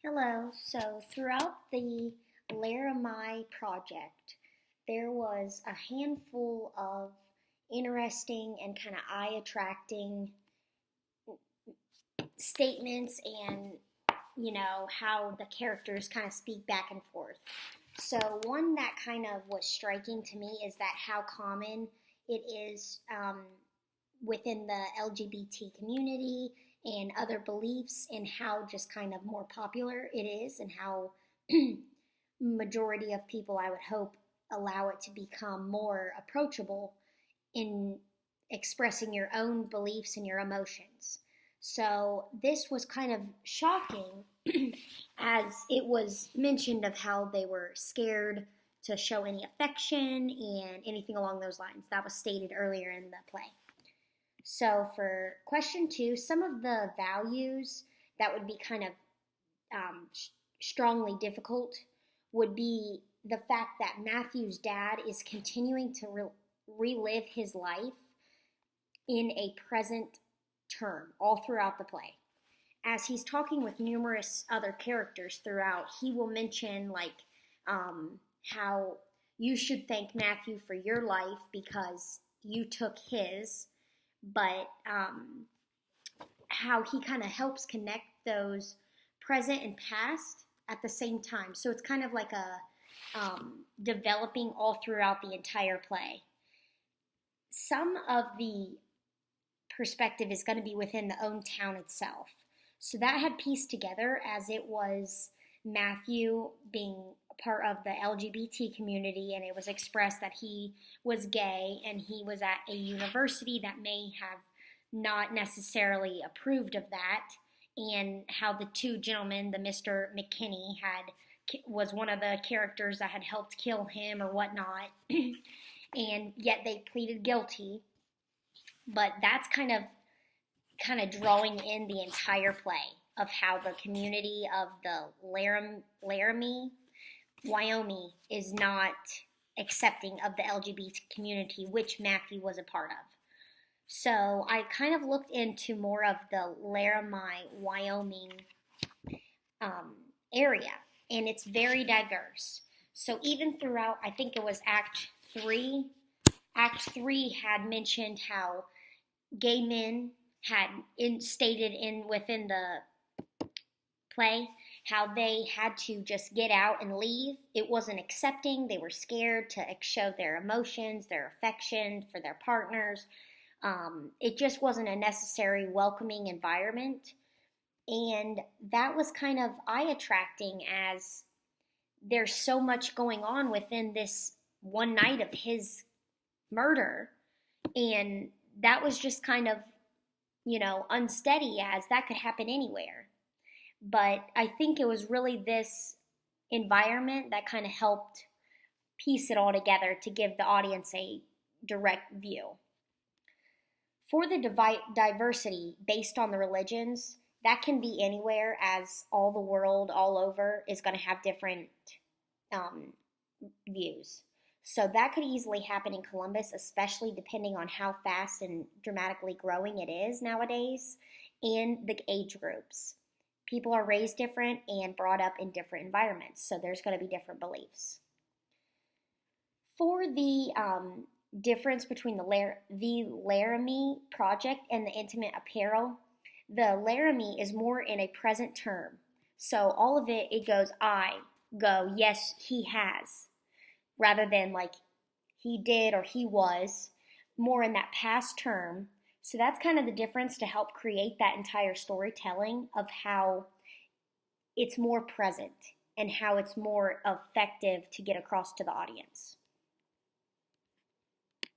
Hello. So throughout the Laramie project, there was a handful of interesting and kind of eye-attracting statements and, how the characters kind of speak back and forth. So one that kind of was striking to me is that how common it is within the LGBT community and other beliefs, and how just kind of more popular it is, and how majority of people, I would hope, allow it to become more approachable in expressing your own beliefs and your emotions. So this was kind of shocking as it was mentioned of how they were scared to show any affection and anything along those lines. That was stated earlier in the play. So for question 2, some of the values that would be kind of strongly difficult would be the fact that Matthew's dad is continuing to relive his life in a present term all throughout the play. As he's talking with numerous other characters throughout, he will mention how you should thank Matthew for your life because you took his, but how he kind of helps connect those present and past at the same time. So it's kind of like a developing all throughout the entire play. Some of the perspective is going to be within the own town itself. So that had pieced together as it was Matthew being part of the LGBT community, and it was expressed that he was gay and he was at a university that may have not necessarily approved of that, and how the two gentlemen, the Mr. McKinney, was one of the characters that had helped kill him or whatnot, and yet they pleaded guilty. But that's kind of drawing in the entire play of how the community of the Laramie, Wyoming, is not accepting of the LGBT community, which Matthew was a part of. So I kind of looked into more of the Laramie, Wyoming area, and it's very diverse. So even throughout, I think it was Act 3 had mentioned how gay men had stated within the play how they had to just get out and leave. It wasn't accepting. They were scared to show their emotions, their affection for their partners. It just wasn't a necessary welcoming environment. And that was kind of eye-attracting as there's so much going on within this one night of his murder. And that was just kind of, unsteady, as that could happen anywhere. But I think it was really this environment that kind of helped piece it all together to give the audience a direct view. For the diversity based on the religions, that can be anywhere, as all the world all over is going to have different views. So that could easily happen in Columbus, especially depending on how fast and dramatically growing it is nowadays, and the age groups. People are raised different and brought up in different environments, so there's going to be different beliefs. For the difference between the Laramie project and the intimate apparel, the Laramie is more in a present term. So all of it goes, I, go, yes, he has, rather than like he did or he was, more in that past term. So that's kind of the difference to help create that entire storytelling of how it's more present and how it's more effective to get across to the audience.